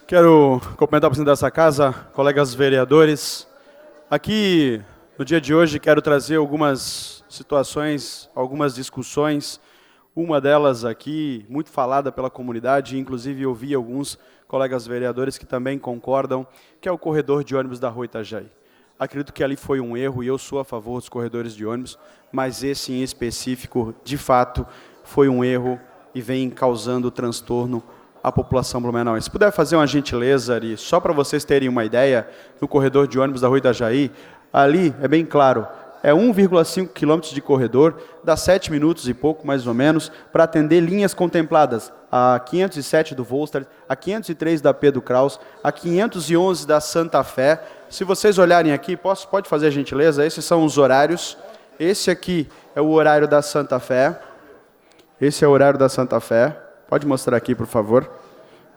Quero cumprimentar o presidente dessa casa, colegas vereadores. Aqui, no dia de hoje, quero trazer algumas situações, algumas discussões. Uma delas aqui, muito falada pela comunidade, inclusive eu vi alguns colegas vereadores que também concordam, que é o corredor de ônibus da Rua Itajaí. Acredito que ali foi um erro e eu sou a favor dos corredores de ônibus, mas esse em específico, de fato, foi um erro e vem causando transtorno à população blumenauense. Se puder fazer uma gentileza, Ari, só para vocês terem uma ideia, no corredor de ônibus da Rua Itajaí, ali é bem claro, é 1,5 quilômetros de corredor, dá 7 minutos e pouco, mais ou menos, para atender linhas contempladas, a 507 do Volstad, a 503 da Pedro Kraus, a 511 da Santa Fé. Se vocês olharem aqui, pode fazer a gentileza, esses são os horários. Esse aqui é o horário da Santa Fé. Esse é o horário da Santa Fé. Pode mostrar aqui, por favor.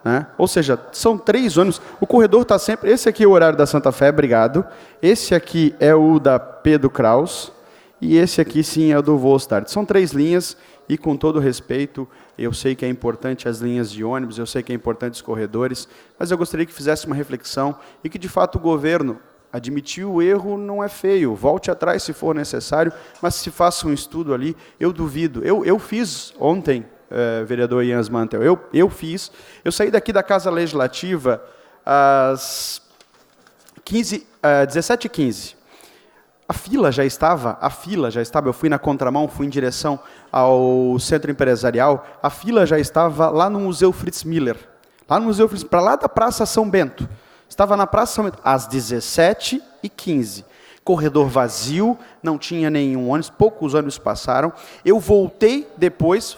Né? Ou seja, são 3 ônibus. O corredor está sempre... Esse aqui é o horário da Santa Fé, obrigado. Esse aqui é o da Pedro Kraus. E esse aqui, sim, é o do Volstad. São 3 linhas e, com todo respeito, eu sei que é importante as linhas de ônibus, eu sei que é importante os corredores, mas eu gostaria que fizesse uma reflexão e que, de fato, o governo admitir o erro não é feio. Volte atrás se for necessário, mas se faça um estudo ali, eu duvido. Eu fiz ontem... vereador Ian Mantel, eu saí daqui da Casa Legislativa às 17h15. A fila já estava, eu fui na contramão, fui em direção ao centro empresarial, a fila já estava lá no Museu Fritz Miller, para lá da Praça São Bento. Estava na Praça São Bento, às 17h15. Corredor vazio, não tinha nenhum ônibus, poucos ônibus passaram. Eu voltei depois,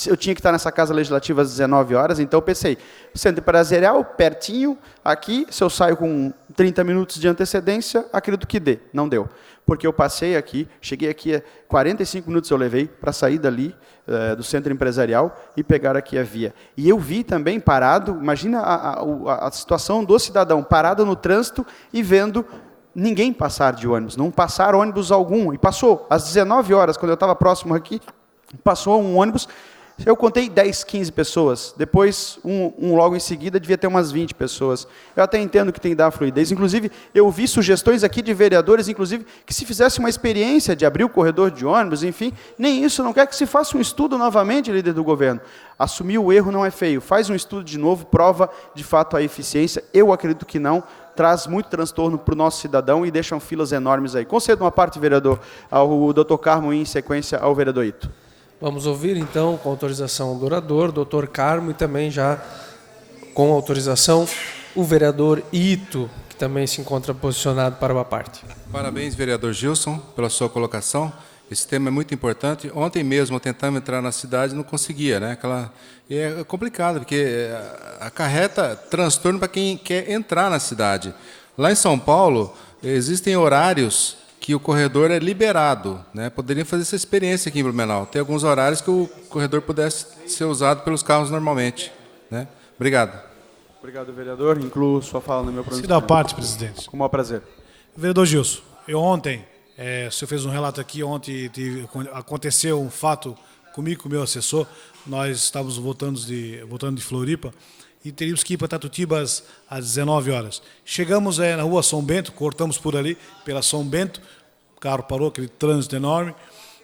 eu tinha que estar nessa Casa Legislativa às 19 horas, então eu pensei, centro empresarial, pertinho, aqui, se eu saio com 30 minutos de antecedência, acredito que dê. Não deu, porque eu passei aqui, cheguei aqui, 45 minutos eu levei para sair dali, do centro empresarial, e pegar aqui a via. E eu vi também parado, imagina a situação do cidadão, parado no trânsito e vendo ninguém passar de ônibus, não passar ônibus algum. E passou, às 19 horas, quando eu estava próximo aqui, passou um ônibus, eu contei 10, 15 pessoas. Depois, logo em seguida, devia ter umas 20 pessoas. Eu até entendo que tem que dar fluidez. Inclusive, eu vi sugestões aqui de vereadores, inclusive, que se fizesse uma experiência de abrir o corredor de ônibus, enfim, nem isso, não quer que se faça um estudo novamente, líder do governo. Assumir o erro não é feio. Faz um estudo de novo, prova, de fato, a eficiência. Eu acredito que não. Traz muito transtorno para o nosso cidadão e deixam filas enormes aí. Concedo uma parte, vereador, ao doutor Carmo e, em sequência, ao vereador Ito. Vamos ouvir, então, com autorização do orador, doutor Carmo, e também já com autorização o vereador Ito, que também se encontra posicionado para uma parte. Parabéns, vereador Gilson, pela sua colocação. Esse tema é muito importante. Ontem mesmo, tentando entrar na cidade, não conseguia, né? E é complicado, porque acarreta transtorno para quem quer entrar na cidade. Lá em São Paulo, existem horários que o corredor é liberado, né? Poderia fazer essa experiência aqui em Blumenau. Tem alguns horários que o corredor pudesse ser usado pelos carros normalmente, né? Obrigado. Obrigado, vereador. Incluo sua fala no meu pronunciamento. Se dá parte, presidente. Com o maior prazer. Vereador Gilson, ontem, o senhor fez um relato aqui, ontem aconteceu um fato comigo, com o meu assessor, nós estávamos voltando de Floripa, e teríamos que ir para Tatutíba às 19 horas. Chegamos na rua São Bento, cortamos por ali, pela São Bento, o carro parou, aquele trânsito enorme,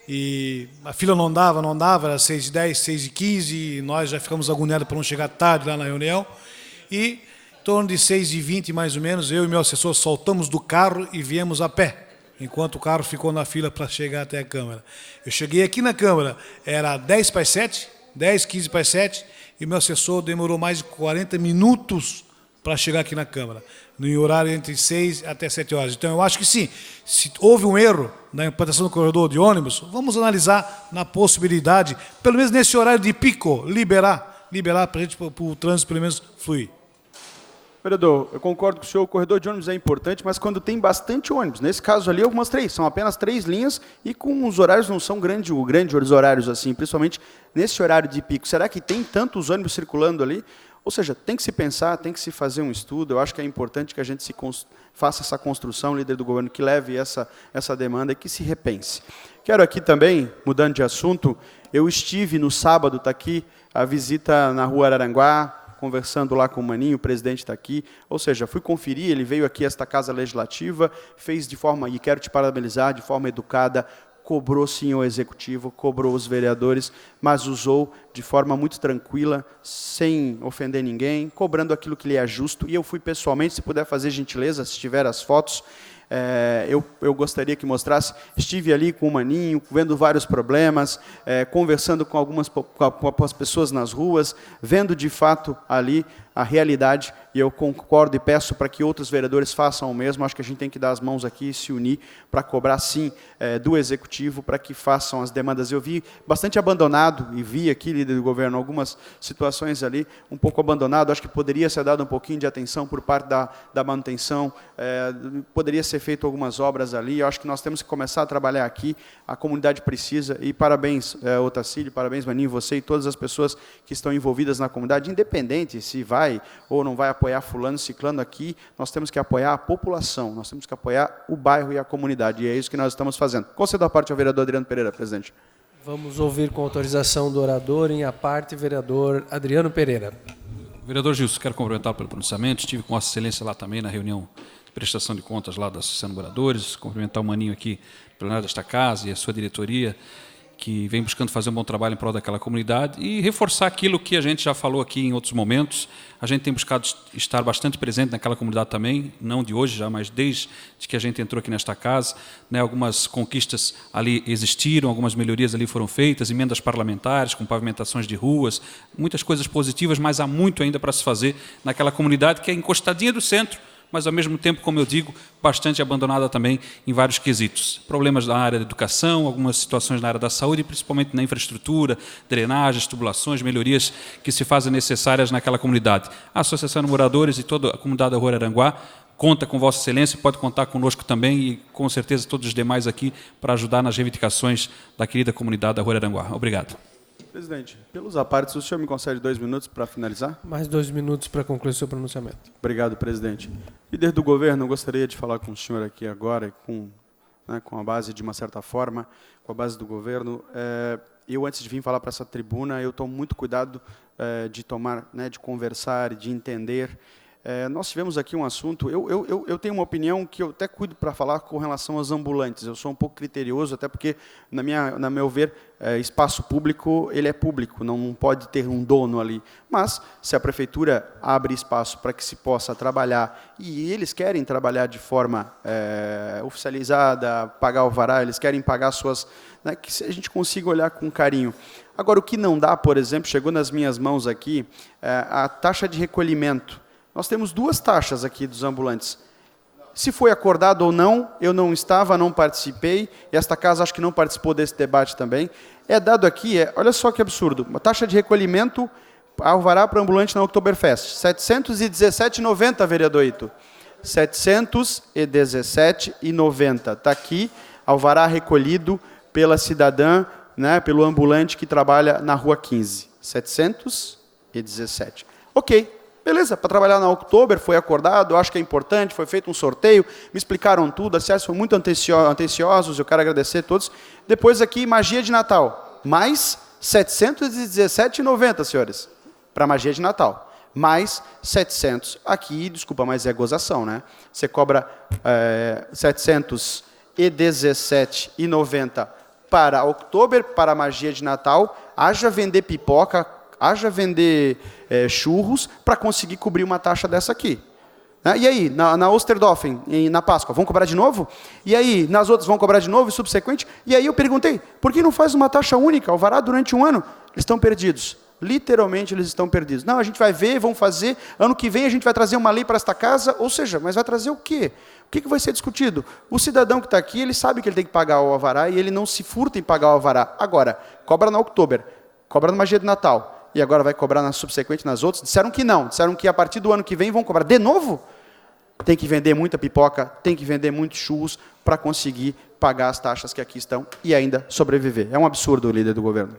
e a fila não andava, era 6h10, 6h15, e nós já ficamos agoniados para não chegar tarde lá na reunião, e em torno de 6h20, mais ou menos, eu e meu assessor soltamos do carro e viemos a pé, enquanto o carro ficou na fila para chegar até a Câmara. Eu cheguei aqui na Câmara, era 10 para as 7, 10, 15 para as 7, e meu assessor demorou mais de 40 minutos para chegar aqui na Câmara, no horário entre 6 até 7 horas. Então, eu acho que sim, se houve um erro na implantação do corredor de ônibus, vamos analisar na possibilidade, pelo menos nesse horário de pico, liberar para a gente, para o trânsito, pelo menos, fluir. Vereador, eu concordo com o senhor, o corredor de ônibus é importante, mas quando tem bastante ônibus, nesse caso ali eu mostrei, são apenas 3 linhas e com os horários não são grandes horários assim, principalmente nesse horário de pico. Será que tem tantos ônibus circulando ali? Ou seja, tem que se pensar, tem que se fazer um estudo, eu acho que é importante que a gente faça essa construção, líder do governo, que leve essa demanda e que se repense. Quero aqui também, mudando de assunto, eu estive no sábado, está aqui, a visita na Rua Araranguá, conversando lá com o Maninho, o presidente está aqui, ou seja, fui conferir, ele veio aqui a esta Casa Legislativa, fez de forma, e quero te parabenizar, de forma educada, cobrou sim o executivo, cobrou os vereadores, mas usou de forma muito tranquila, sem ofender ninguém, cobrando aquilo que lhe é justo. E eu fui pessoalmente, se puder fazer gentileza, se tiver as fotos, eu gostaria que mostrasse. Estive ali com o Maninho, vendo vários problemas, conversando com com as pessoas nas ruas, vendo de fato ali a realidade, e eu concordo e peço para que outros vereadores façam o mesmo. Acho que a gente tem que dar as mãos aqui e se unir para cobrar, sim, do Executivo, para que façam as demandas. Eu vi bastante abandonado, e vi aqui, líder do governo, algumas situações ali um pouco abandonado. Acho que poderia ser dado um pouquinho de atenção por parte da manutenção, poderia ser feito algumas obras ali. Eu acho que nós temos que começar a trabalhar aqui, a comunidade precisa, e parabéns, Otacílio, parabéns, Maninho, você e todas as pessoas que estão envolvidas na comunidade, independente se vai ou não vai apoiar fulano, ciclano aqui, nós temos que apoiar a população, nós temos que apoiar o bairro e a comunidade, e é isso que nós estamos fazendo. Concedo a parte ao vereador Adriano Pereira, presidente. Vamos ouvir com autorização do orador, em a parte, vereador Adriano Pereira. Vereador Gilson, quero cumprimentá-lo pelo pronunciamento, estive com Vossa Excelência lá também na reunião de prestação de contas lá da Associação de Moradores, cumprimentar o Maninho aqui, plenário desta casa e a sua diretoria, que vem buscando fazer um bom trabalho em prol daquela comunidade, e reforçar aquilo que a gente já falou aqui em outros momentos. A gente tem buscado estar bastante presente naquela comunidade também, não de hoje já, mas desde que a gente entrou aqui nesta casa, né, algumas conquistas ali existiram, algumas melhorias ali foram feitas, emendas parlamentares, com pavimentações de ruas, muitas coisas positivas, mas há muito ainda para se fazer naquela comunidade que é encostadinha do centro, mas, ao mesmo tempo, como eu digo, bastante abandonada também em vários quesitos. Problemas na área da educação, algumas situações na área da saúde, principalmente na infraestrutura, drenagens, tubulações, melhorias que se fazem necessárias naquela comunidade. A Associação de Moradores e toda a comunidade da Rua Araranguá conta com Vossa Excelência, pode contar conosco também e, com certeza, todos os demais aqui para ajudar nas reivindicações da querida comunidade da Rua Araranguá. Obrigado. Presidente, pelos apartes, o senhor me concede 2 minutos para finalizar? Mais 2 minutos para concluir o seu pronunciamento. Obrigado, presidente. Líder do governo, eu gostaria de falar com o senhor aqui agora, com a base, de uma certa forma, com a base do governo. Eu, antes de vir falar para essa tribuna, eu tomo muito cuidado de tomar, de conversar, de entender. Nós tivemos aqui um assunto, eu tenho uma opinião que eu até cuido para falar com relação aos ambulantes. Eu sou um pouco criterioso, até porque, na meu ver, espaço público, ele é público, não pode ter um dono ali. Mas, se a prefeitura abre espaço para que se possa trabalhar, e eles querem trabalhar de forma oficializada, pagar o alvará, eles querem pagar suas... que a gente consiga olhar com carinho. Agora, o que não dá, por exemplo, chegou nas minhas mãos aqui, a taxa de recolhimento. Nós temos 2 taxas aqui dos ambulantes. Se foi acordado ou não, eu não estava, não participei, e esta casa acho que não participou desse debate também. Dado aqui, olha só que absurdo, uma taxa de recolhimento, alvará para ambulante na Oktoberfest, R$ 717,90, vereador Ito. R$ 717,90. Está aqui, alvará recolhido pela cidadã, pelo ambulante que trabalha na Rua 15. 717. Ok. Beleza, para trabalhar na Oktober, foi acordado, eu acho que é importante, foi feito um sorteio, me explicaram tudo, as senhoras foram muito atenciosos, eu quero agradecer a todos. Depois aqui, magia de Natal, mais R$ 717,90, senhores, para magia de Natal. Mais 700, aqui, desculpa, mas é gozação, né? Você cobra 717,90 para Oktober, para magia de Natal, haja vender pipoca, haja vender churros para conseguir cobrir uma taxa dessa aqui. E aí, na Osterdoffen, na Páscoa, vão cobrar de novo? E aí, nas outras vão cobrar de novo e subsequente? E aí eu perguntei, por que não faz uma taxa única, alvará durante um ano? Eles estão perdidos. Literalmente, eles estão perdidos. Não, a gente vai ver, vão fazer, ano que vem a gente vai trazer uma lei para esta casa, ou seja, mas vai trazer o quê? O que vai ser discutido? O cidadão que está aqui, ele sabe que ele tem que pagar o alvará e ele não se furta em pagar o alvará. Agora, cobra na Oktober, cobra na magia de Natal, e agora vai cobrar na subsequente nas outras? Disseram que não, disseram que a partir do ano que vem vão cobrar de novo? Tem que vender muita pipoca, tem que vender muitos churros para conseguir pagar as taxas que aqui estão e ainda sobreviver. É um absurdo, líder do governo.